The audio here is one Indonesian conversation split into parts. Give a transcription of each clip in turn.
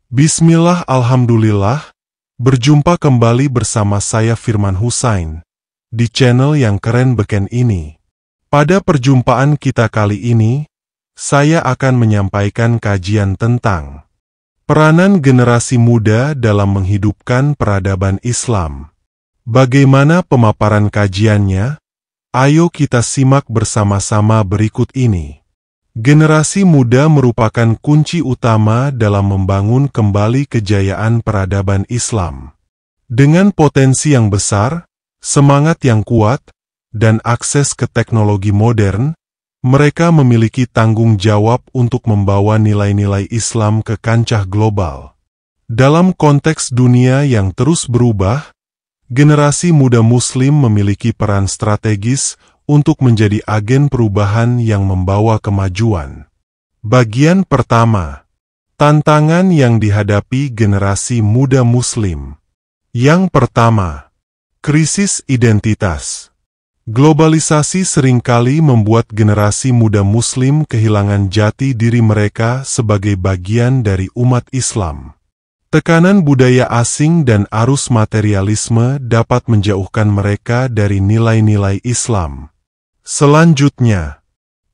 Bismillah, alhamdulillah, berjumpa kembali bersama saya Firman Husain di channel yang keren beken ini. Pada perjumpaan kita kali ini, saya akan menyampaikan kajian tentang peranan generasi muda dalam menghidupkan peradaban Islam. Bagaimana pemaparan kajiannya? Ayo kita simak bersama-sama berikut ini. Generasi muda merupakan kunci utama dalam membangun kembali kejayaan peradaban Islam. Dengan potensi yang besar, semangat yang kuat, dan akses ke teknologi modern, mereka memiliki tanggung jawab untuk membawa nilai-nilai Islam ke kancah global. Dalam konteks dunia yang terus berubah, generasi muda Muslim memiliki peran strategis untuk menjadi agen perubahan yang membawa kemajuan. Bagian pertama, tantangan yang dihadapi generasi muda Muslim. Yang pertama, krisis identitas. Globalisasi seringkali membuat generasi muda Muslim kehilangan jati diri mereka sebagai bagian dari umat Islam. Tekanan budaya asing dan arus materialisme dapat menjauhkan mereka dari nilai-nilai Islam. Selanjutnya,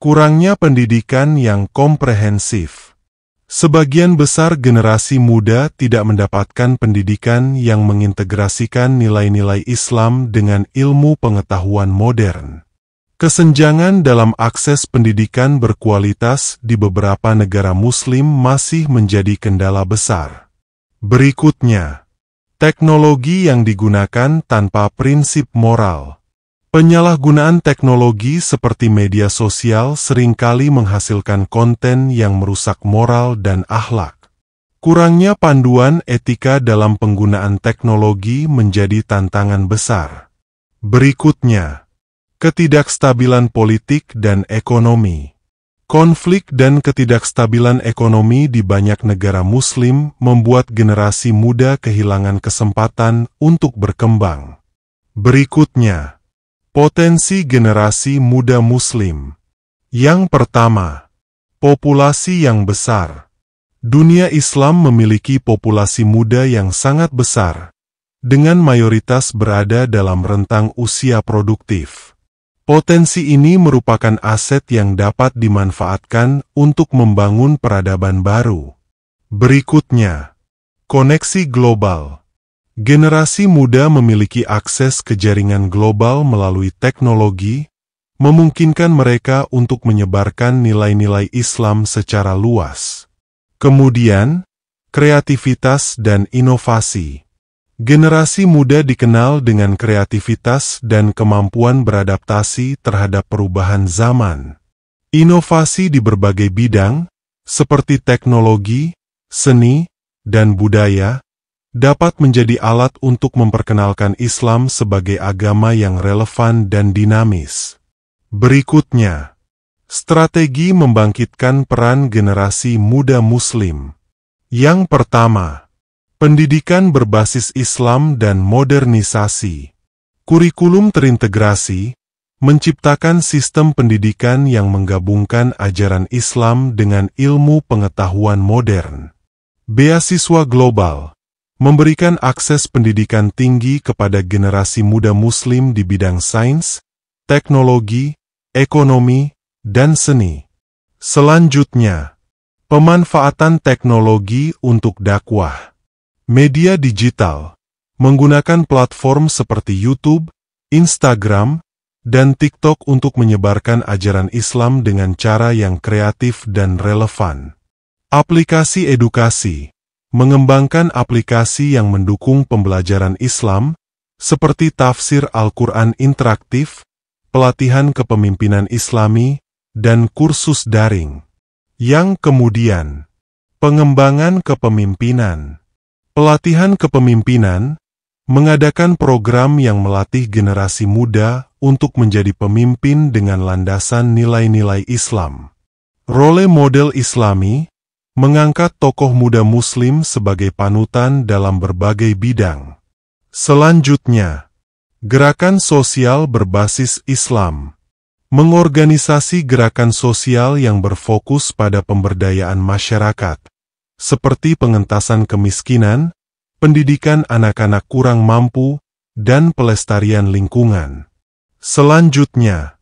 kurangnya pendidikan yang komprehensif. Sebagian besar generasi muda tidak mendapatkan pendidikan yang mengintegrasikan nilai-nilai Islam dengan ilmu pengetahuan modern. Kesenjangan dalam akses pendidikan berkualitas di beberapa negara Muslim masih menjadi kendala besar. Berikutnya, teknologi yang digunakan tanpa prinsip moral. Penyalahgunaan teknologi seperti media sosial seringkali menghasilkan konten yang merusak moral dan akhlak. Kurangnya panduan etika dalam penggunaan teknologi menjadi tantangan besar. Berikutnya, ketidakstabilan politik dan ekonomi. Konflik dan ketidakstabilan ekonomi di banyak negara Muslim membuat generasi muda kehilangan kesempatan untuk berkembang. Berikutnya, potensi generasi muda Muslim. Yang pertama, populasi yang besar. Dunia Islam memiliki populasi muda yang sangat besar, dengan mayoritas berada dalam rentang usia produktif. Potensi ini merupakan aset yang dapat dimanfaatkan untuk membangun peradaban baru. Berikutnya, koneksi global. Generasi muda memiliki akses ke jaringan global melalui teknologi, memungkinkan mereka untuk menyebarkan nilai-nilai Islam secara luas. Kemudian, kreativitas dan inovasi. Generasi muda dikenal dengan kreativitas dan kemampuan beradaptasi terhadap perubahan zaman. Inovasi di berbagai bidang, seperti teknologi, seni, dan budaya, dapat menjadi alat untuk memperkenalkan Islam sebagai agama yang relevan dan dinamis. Berikutnya, strategi membangkitkan peran generasi muda Muslim. Yang pertama, pendidikan berbasis Islam dan modernisasi. Kurikulum terintegrasi, menciptakan sistem pendidikan yang menggabungkan ajaran Islam dengan ilmu pengetahuan modern. Beasiswa global, memberikan akses pendidikan tinggi kepada generasi muda Muslim di bidang sains, teknologi, ekonomi, dan seni. Selanjutnya, pemanfaatan teknologi untuk dakwah. Media digital, menggunakan platform seperti YouTube, Instagram, dan TikTok untuk menyebarkan ajaran Islam dengan cara yang kreatif dan relevan. Aplikasi edukasi, mengembangkan aplikasi yang mendukung pembelajaran Islam, seperti tafsir Al-Quran interaktif, pelatihan kepemimpinan Islami, dan kursus daring. Yang kemudian, pengembangan kepemimpinan. Pelatihan kepemimpinan, mengadakan program yang melatih generasi muda untuk menjadi pemimpin dengan landasan nilai-nilai Islam. Role model Islami, mengangkat tokoh muda Muslim sebagai panutan dalam berbagai bidang. Selanjutnya, gerakan sosial berbasis Islam. Mengorganisasi gerakan sosial yang berfokus pada pemberdayaan masyarakat, seperti pengentasan kemiskinan, pendidikan anak-anak kurang mampu, dan pelestarian lingkungan. Selanjutnya,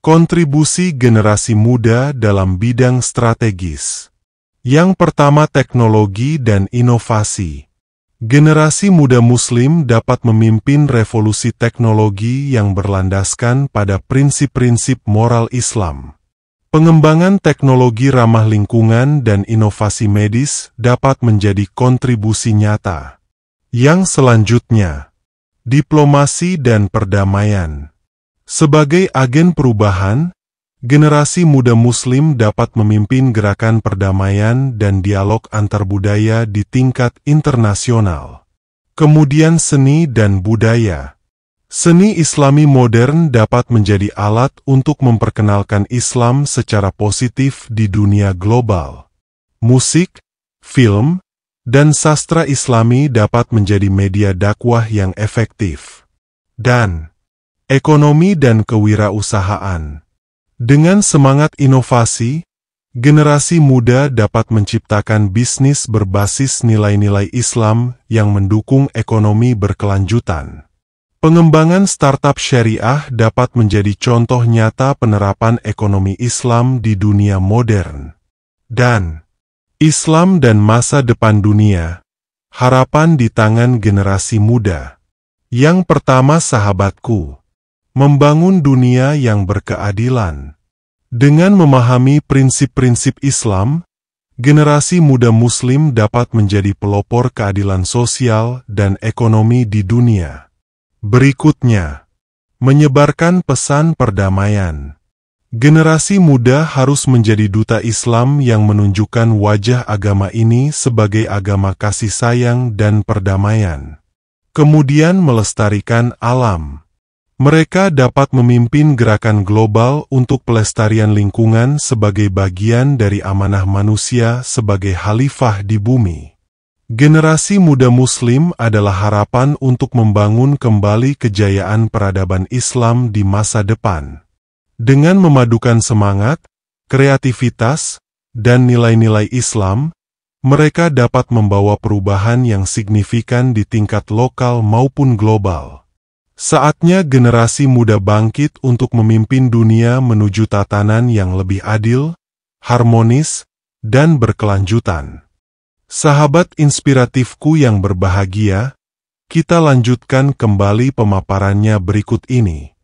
kontribusi generasi muda dalam bidang strategis. Yang pertama, teknologi dan inovasi. Generasi muda Muslim dapat memimpin revolusi teknologi yang berlandaskan pada prinsip-prinsip moral Islam. Pengembangan teknologi ramah lingkungan dan inovasi medis dapat menjadi kontribusi nyata. Yang selanjutnya, diplomasi dan perdamaian. Sebagai agen perubahan, generasi muda Muslim dapat memimpin gerakan perdamaian dan dialog antar budaya di tingkat internasional. Kemudian seni dan budaya. Seni Islami modern dapat menjadi alat untuk memperkenalkan Islam secara positif di dunia global. Musik, film, dan sastra Islami dapat menjadi media dakwah yang efektif. Dan ekonomi dan kewirausahaan. Dengan semangat inovasi, generasi muda dapat menciptakan bisnis berbasis nilai-nilai Islam yang mendukung ekonomi berkelanjutan. Pengembangan startup syariah dapat menjadi contoh nyata penerapan ekonomi Islam di dunia modern. Dan Islam dan masa depan dunia, harapan di tangan generasi muda. Yang pertama, sahabatku, membangun dunia yang berkeadilan. Dengan memahami prinsip-prinsip Islam, generasi muda Muslim dapat menjadi pelopor keadilan sosial dan ekonomi di dunia. Berikutnya, menyebarkan pesan perdamaian. Generasi muda harus menjadi duta Islam yang menunjukkan wajah agama ini sebagai agama kasih sayang dan perdamaian. Kemudian melestarikan alam. Mereka dapat memimpin gerakan global untuk pelestarian lingkungan sebagai bagian dari amanah manusia sebagai khalifah di bumi. Generasi muda Muslim adalah harapan untuk membangun kembali kejayaan peradaban Islam di masa depan. Dengan memadukan semangat, kreativitas, dan nilai-nilai Islam, mereka dapat membawa perubahan yang signifikan di tingkat lokal maupun global. Saatnya generasi muda bangkit untuk memimpin dunia menuju tatanan yang lebih adil, harmonis, dan berkelanjutan. Sahabat inspiratifku yang berbahagia, kita lanjutkan kembali pemaparannya berikut ini.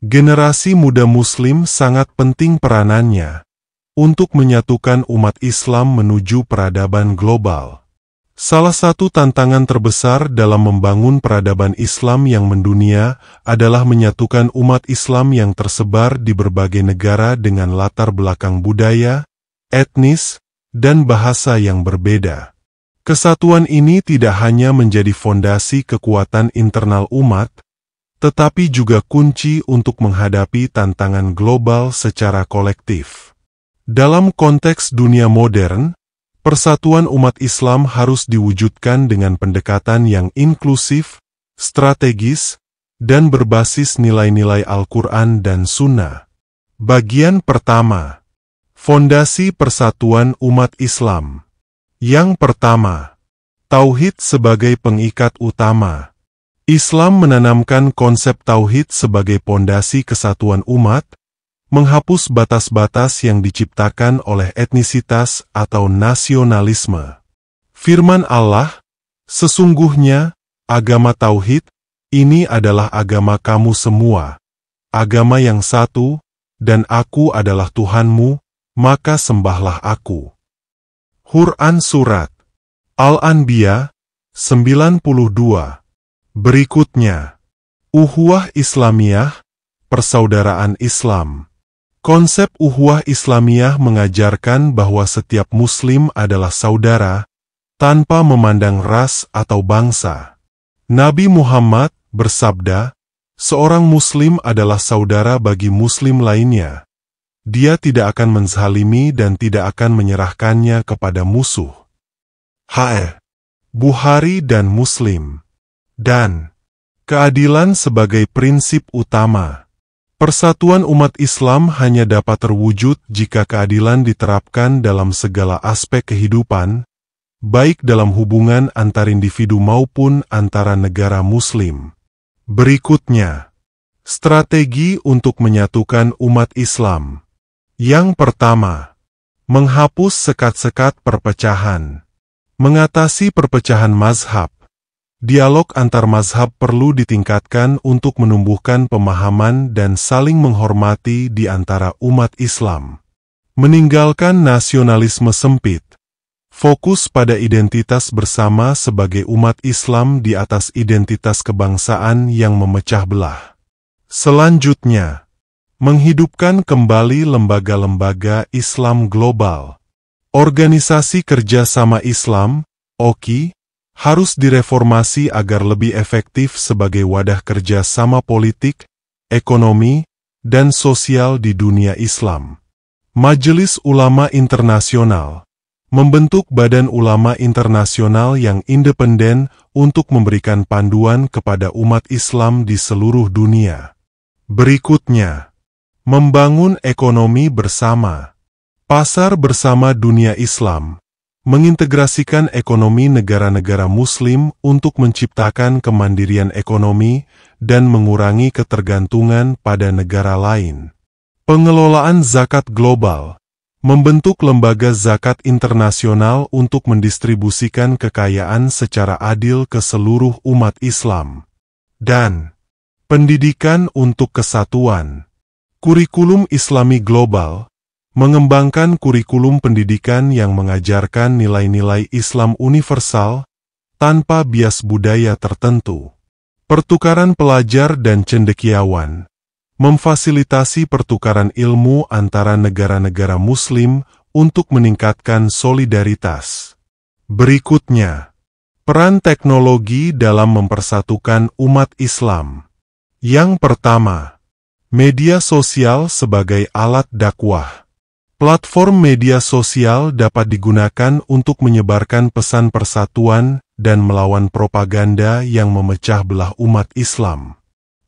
Generasi muda Muslim sangat penting peranannya untuk menyatukan umat Islam menuju peradaban global. Salah satu tantangan terbesar dalam membangun peradaban Islam yang mendunia adalah menyatukan umat Islam yang tersebar di berbagai negara dengan latar belakang budaya, etnis, dan bahasa yang berbeda. Kesatuan ini tidak hanya menjadi fondasi kekuatan internal umat, tetapi juga kunci untuk menghadapi tantangan global secara kolektif. Dalam konteks dunia modern, persatuan umat Islam harus diwujudkan dengan pendekatan yang inklusif, strategis, dan berbasis nilai-nilai Al-Quran dan Sunnah. Bagian pertama, fondasi persatuan umat Islam. Yang pertama, tauhid sebagai pengikat utama. Islam menanamkan konsep tauhid sebagai pondasi kesatuan umat, menghapus batas-batas yang diciptakan oleh etnisitas atau nasionalisme. Firman Allah, sesungguhnya, agama tauhid, ini adalah agama kamu semua, agama yang satu, dan aku adalah Tuhanmu, maka sembahlah aku. Quran Surat Al-Anbiya 92. Berikutnya, Ukhuwah Islamiyah, persaudaraan Islam. Konsep Ukhuwah Islamiyah mengajarkan bahwa setiap Muslim adalah saudara, tanpa memandang ras atau bangsa. Nabi Muhammad bersabda, seorang Muslim adalah saudara bagi Muslim lainnya. Dia tidak akan menzalimi dan tidak akan menyerahkannya kepada musuh. Bukhari dan Muslim. Dan keadilan sebagai prinsip utama. Persatuan umat Islam hanya dapat terwujud jika keadilan diterapkan dalam segala aspek kehidupan, baik dalam hubungan antar individu maupun antara negara Muslim. Berikutnya, strategi untuk menyatukan umat Islam. Yang pertama, menghapus sekat-sekat perpecahan. Mengatasi perpecahan mazhab. Dialog antar mazhab perlu ditingkatkan untuk menumbuhkan pemahaman dan saling menghormati di antara umat Islam. Meninggalkan nasionalisme sempit. Fokus pada identitas bersama sebagai umat Islam di atas identitas kebangsaan yang memecah belah. Selanjutnya, menghidupkan kembali lembaga-lembaga Islam global. Organisasi Kerjasama Islam, OKI, harus direformasi agar lebih efektif sebagai wadah kerjasama politik, ekonomi, dan sosial di dunia Islam. Majelis Ulama Internasional membentuk Badan Ulama Internasional yang independen untuk memberikan panduan kepada umat Islam di seluruh dunia. Berikutnya, membangun ekonomi bersama. Pasar bersama dunia Islam mengintegrasikan ekonomi negara-negara Muslim untuk menciptakan kemandirian ekonomi dan mengurangi ketergantungan pada negara lain. Pengelolaan zakat global membentuk lembaga zakat internasional untuk mendistribusikan kekayaan secara adil ke seluruh umat Islam. Dan pendidikan untuk kesatuan. Kurikulum Islami global mengembangkan kurikulum pendidikan yang mengajarkan nilai-nilai Islam universal tanpa bias budaya tertentu. Pertukaran pelajar dan cendekiawan memfasilitasi pertukaran ilmu antara negara-negara Muslim untuk meningkatkan solidaritas. Berikutnya, peran teknologi dalam mempersatukan umat Islam. Yang pertama, media sosial sebagai alat dakwah. Platform media sosial dapat digunakan untuk menyebarkan pesan persatuan dan melawan propaganda yang memecah belah umat Islam.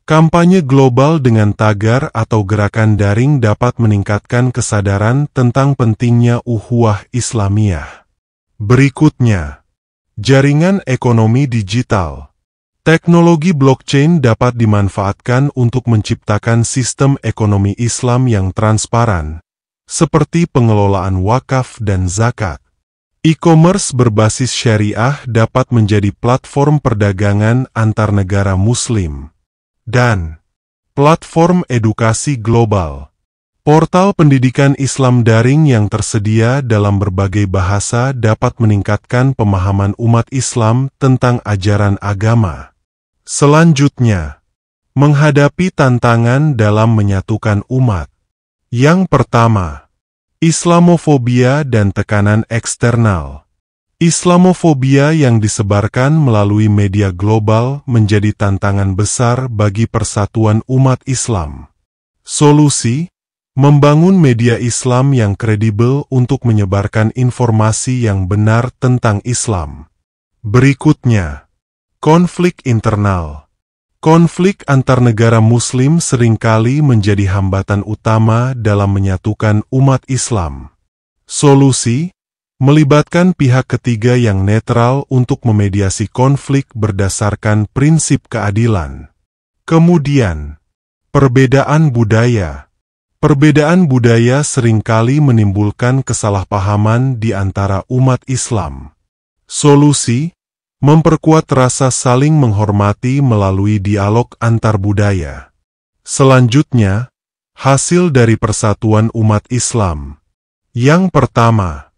Kampanye global dengan tagar atau gerakan daring dapat meningkatkan kesadaran tentang pentingnya ukhuwah Islamiyah. Berikutnya, jaringan ekonomi digital. Teknologi blockchain dapat dimanfaatkan untuk menciptakan sistem ekonomi Islam yang transparan, seperti pengelolaan wakaf dan zakat. E-commerce berbasis syariah dapat menjadi platform perdagangan antar negara Muslim. Dan platform edukasi global. Portal pendidikan Islam daring yang tersedia dalam berbagai bahasa dapat meningkatkan pemahaman umat Islam tentang ajaran agama. Selanjutnya, menghadapi tantangan dalam menyatukan umat. Yang pertama, Islamofobia dan tekanan eksternal. Islamofobia yang disebarkan melalui media global menjadi tantangan besar bagi persatuan umat Islam. Solusi: membangun media Islam yang kredibel untuk menyebarkan informasi yang benar tentang Islam. Berikutnya, konflik internal. Konflik antar negara Muslim seringkali menjadi hambatan utama dalam menyatukan umat Islam. Solusi: melibatkan pihak ketiga yang netral untuk memediasi konflik berdasarkan prinsip keadilan. Kemudian, perbedaan budaya. Perbedaan budaya seringkali menimbulkan kesalahpahaman di antara umat Islam. Solusi: memperkuat rasa saling menghormati melalui dialog antar budaya. Selanjutnya, hasil dari persatuan umat Islam. Yang pertama,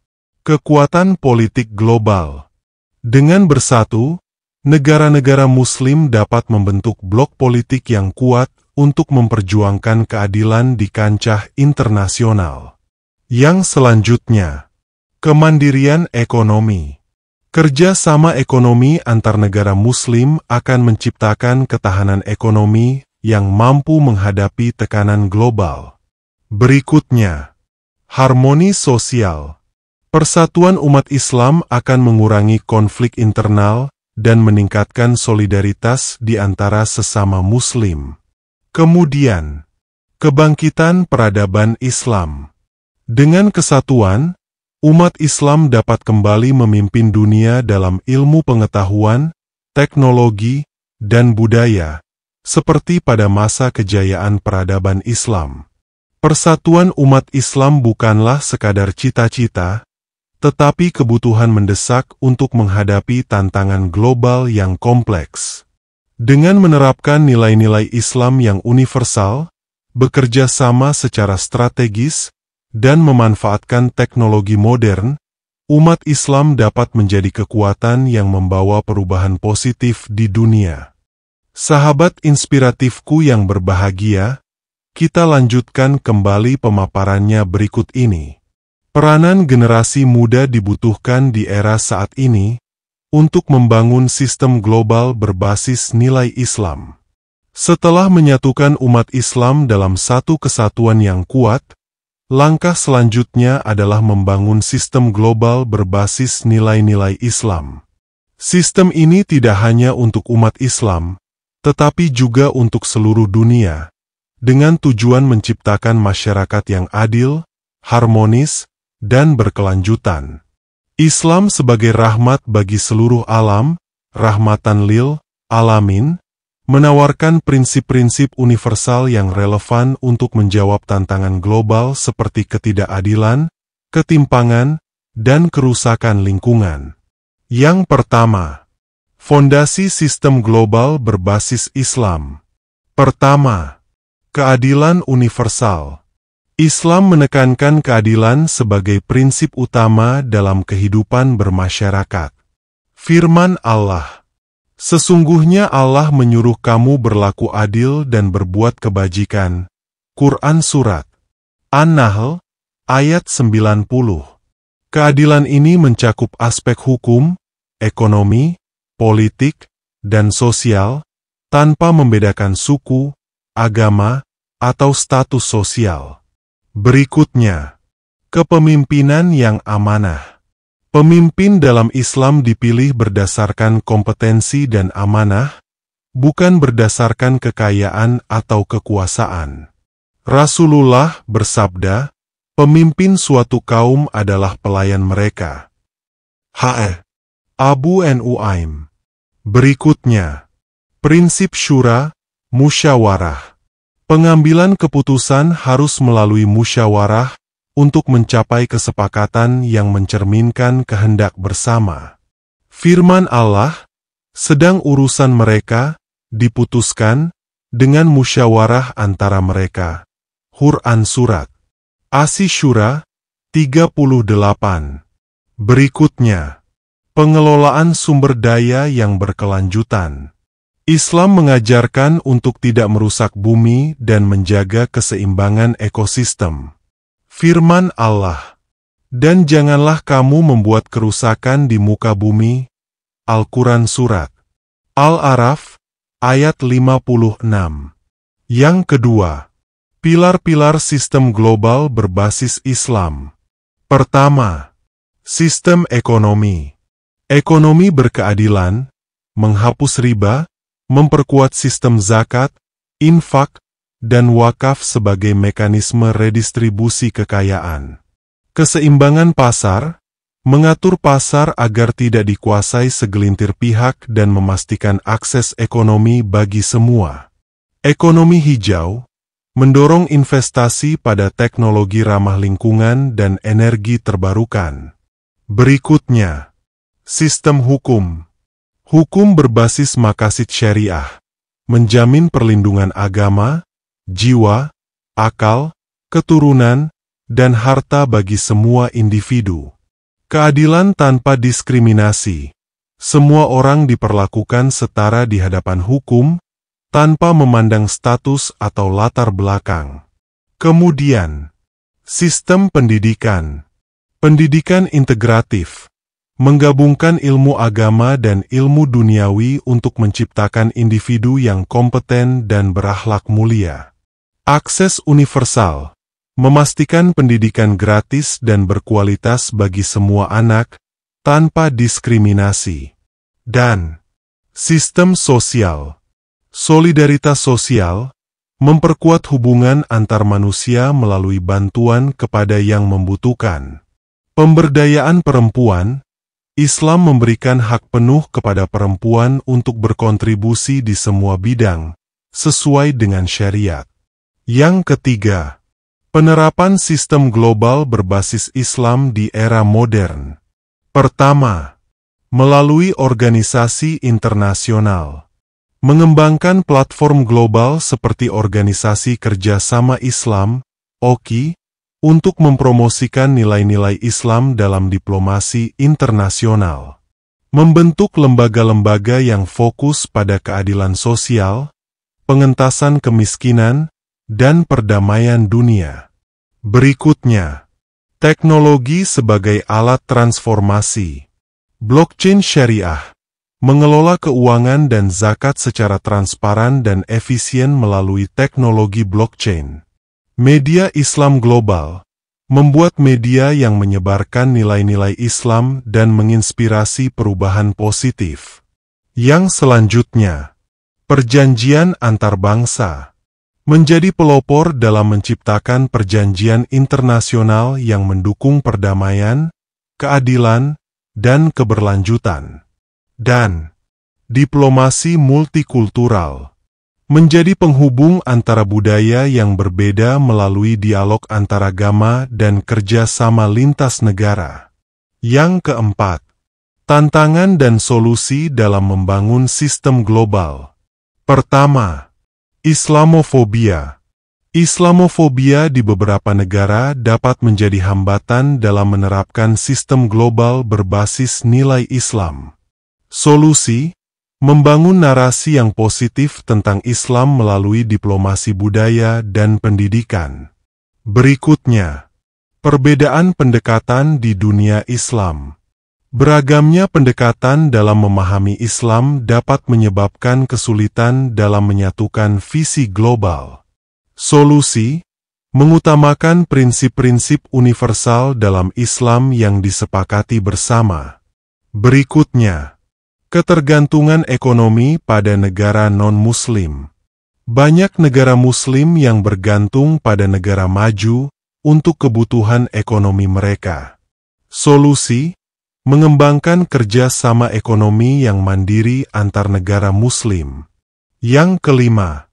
kekuatan politik global. Dengan bersatu, negara-negara Muslim dapat membentuk blok politik yang kuat untuk memperjuangkan keadilan di kancah internasional. Yang selanjutnya, kemandirian ekonomi. Kerjasama ekonomi antar negara Muslim akan menciptakan ketahanan ekonomi yang mampu menghadapi tekanan global. Berikutnya, harmoni sosial. Persatuan umat Islam akan mengurangi konflik internal dan meningkatkan solidaritas di antara sesama Muslim. Kemudian, kebangkitan peradaban Islam. Dengan kesatuan, umat Islam dapat kembali memimpin dunia dalam ilmu pengetahuan, teknologi, dan budaya, seperti pada masa kejayaan peradaban Islam. Persatuan umat Islam bukanlah sekadar cita-cita, tetapi kebutuhan mendesak untuk menghadapi tantangan global yang kompleks. Dengan menerapkan nilai-nilai Islam yang universal, bekerja sama secara strategis, dan memanfaatkan teknologi modern, umat Islam dapat menjadi kekuatan yang membawa perubahan positif di dunia. Sahabat inspiratifku yang berbahagia, kita lanjutkan kembali pemaparannya berikut ini. Peranan generasi muda dibutuhkan di era saat ini untuk membangun sistem global berbasis nilai Islam. Setelah menyatukan umat Islam dalam satu kesatuan yang kuat, langkah selanjutnya adalah membangun sistem global berbasis nilai-nilai Islam. Sistem ini tidak hanya untuk umat Islam, tetapi juga untuk seluruh dunia, dengan tujuan menciptakan masyarakat yang adil, harmonis, dan berkelanjutan. Islam sebagai rahmat bagi seluruh alam, rahmatan lil alamin, menawarkan prinsip-prinsip universal yang relevan untuk menjawab tantangan global seperti ketidakadilan, ketimpangan, dan kerusakan lingkungan. Yang pertama, fondasi sistem global berbasis Islam. Pertama, keadilan universal. Islam menekankan keadilan sebagai prinsip utama dalam kehidupan bermasyarakat. Firman Allah, "Sesungguhnya Allah menyuruh kamu berlaku adil dan berbuat kebajikan." Quran Surat An-Nahl, ayat 90. Keadilan ini mencakup aspek hukum, ekonomi, politik, dan sosial, tanpa membedakan suku, agama, atau status sosial. Berikutnya, kepemimpinan yang amanah. Pemimpin dalam Islam dipilih berdasarkan kompetensi dan amanah, bukan berdasarkan kekayaan atau kekuasaan. Rasulullah bersabda, "Pemimpin suatu kaum adalah pelayan mereka." Abu Nuaim. Berikutnya, prinsip syura, musyawarah. Pengambilan keputusan harus melalui musyawarah untuk mencapai kesepakatan yang mencerminkan kehendak bersama. Firman Allah, "Sedang urusan mereka diputuskan dengan musyawarah antara mereka." Quran Surat Asy-Syura 38. Berikutnya, pengelolaan sumber daya yang berkelanjutan. Islam mengajarkan untuk tidak merusak bumi dan menjaga keseimbangan ekosistem. Firman Allah, "Dan janganlah kamu membuat kerusakan di muka bumi." Al-Quran Surat Al-A'raf, ayat 56. Yang kedua, pilar-pilar sistem global berbasis Islam. Pertama, sistem ekonomi. Ekonomi berkeadilan, menghapus riba, memperkuat sistem zakat, infak, dan wakaf sebagai mekanisme redistribusi kekayaan. Keseimbangan pasar, mengatur pasar agar tidak dikuasai segelintir pihak dan memastikan akses ekonomi bagi semua. Ekonomi hijau, mendorong investasi pada teknologi ramah lingkungan dan energi terbarukan. Berikutnya, sistem hukum. Hukum berbasis maqasid syariah, menjamin perlindungan agama, jiwa, akal, keturunan, dan harta bagi semua individu. Keadilan tanpa diskriminasi. Semua orang diperlakukan setara di hadapan hukum, tanpa memandang status atau latar belakang. Kemudian, sistem pendidikan. Pendidikan integratif, menggabungkan ilmu agama dan ilmu duniawi untuk menciptakan individu yang kompeten dan berakhlak mulia. Akses universal, memastikan pendidikan gratis dan berkualitas bagi semua anak, tanpa diskriminasi. Dan sistem sosial, solidaritas sosial, memperkuat hubungan antar manusia melalui bantuan kepada yang membutuhkan. Pemberdayaan perempuan. Islam memberikan hak penuh kepada perempuan untuk berkontribusi di semua bidang, sesuai dengan syariat. Yang ketiga, penerapan sistem global berbasis Islam di era modern. Pertama, melalui organisasi internasional. Mengembangkan platform global seperti Organisasi Kerjasama Islam, OKI, untuk mempromosikan nilai-nilai Islam dalam diplomasi internasional. Membentuk lembaga-lembaga yang fokus pada keadilan sosial, pengentasan kemiskinan, dan perdamaian dunia. Berikutnya, teknologi sebagai alat transformasi. Blockchain syariah, mengelola keuangan dan zakat secara transparan dan efisien melalui teknologi blockchain. Media Islam global, membuat media yang menyebarkan nilai-nilai Islam dan menginspirasi perubahan positif. Yang selanjutnya, perjanjian antarbangsa, menjadi pelopor dalam menciptakan perjanjian internasional yang mendukung perdamaian, keadilan, dan keberlanjutan. Dan diplomasi multikultural, menjadi penghubung antara budaya yang berbeda melalui dialog antaragama dan kerjasama lintas negara. Yang keempat, tantangan dan solusi dalam membangun sistem global. Pertama, Islamofobia. Islamofobia di beberapa negara dapat menjadi hambatan dalam menerapkan sistem global berbasis nilai Islam. Solusi: membangun narasi yang positif tentang Islam melalui diplomasi budaya dan pendidikan. Berikutnya, perbedaan pendekatan di dunia Islam. Beragamnya pendekatan dalam memahami Islam dapat menyebabkan kesulitan dalam menyatukan visi global. Solusi: mengutamakan prinsip-prinsip universal dalam Islam yang disepakati bersama. Berikutnya, ketergantungan ekonomi pada negara non-Muslim. Banyak negara Muslim yang bergantung pada negara maju untuk kebutuhan ekonomi mereka. Solusi: mengembangkan kerjasama ekonomi yang mandiri antar negara Muslim. Yang kelima,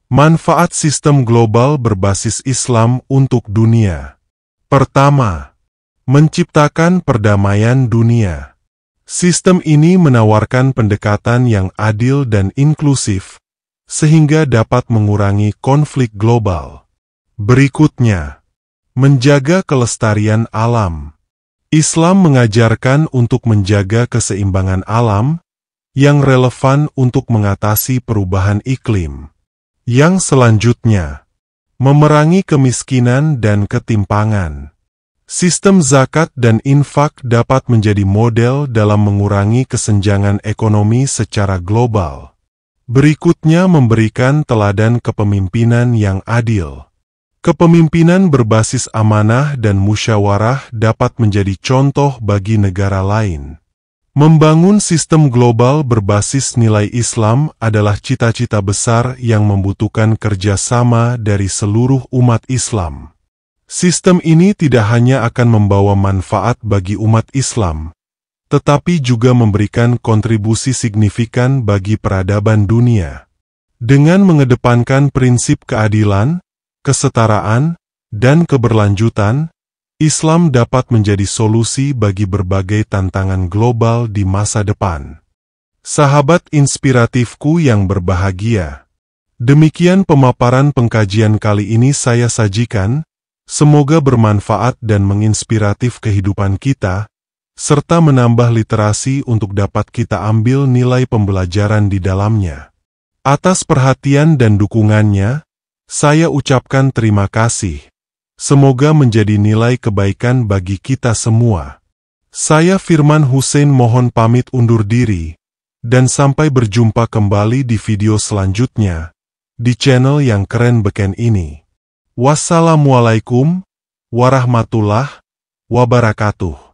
manfaat sistem global berbasis Islam untuk dunia. Pertama, menciptakan perdamaian dunia. Sistem ini menawarkan pendekatan yang adil dan inklusif, sehingga dapat mengurangi konflik global. Berikutnya, menjaga kelestarian alam. Islam mengajarkan untuk menjaga keseimbangan alam, yang relevan untuk mengatasi perubahan iklim. Yang selanjutnya, memerangi kemiskinan dan ketimpangan. Sistem zakat dan infak dapat menjadi model dalam mengurangi kesenjangan ekonomi secara global. Berikutnya, memberikan teladan kepemimpinan yang adil. Kepemimpinan berbasis amanah dan musyawarah dapat menjadi contoh bagi negara lain. Membangun sistem global berbasis nilai Islam adalah cita-cita besar yang membutuhkan kerjasama dari seluruh umat Islam. Sistem ini tidak hanya akan membawa manfaat bagi umat Islam, tetapi juga memberikan kontribusi signifikan bagi peradaban dunia. Dengan mengedepankan prinsip keadilan, kesetaraan, dan keberlanjutan, Islam dapat menjadi solusi bagi berbagai tantangan global di masa depan. Sahabat inspiratifku yang berbahagia, demikian pemaparan pengkajian kali ini saya sajikan. Semoga bermanfaat dan menginspiratif kehidupan kita, serta menambah literasi untuk dapat kita ambil nilai pembelajaran di dalamnya. Atas perhatian dan dukungannya, saya ucapkan terima kasih. Semoga menjadi nilai kebaikan bagi kita semua. Saya Firman Hussein mohon pamit undur diri, dan sampai berjumpa kembali di video selanjutnya, di channel yang keren beken ini. Wassalamualaikum warahmatullahi wabarakatuh.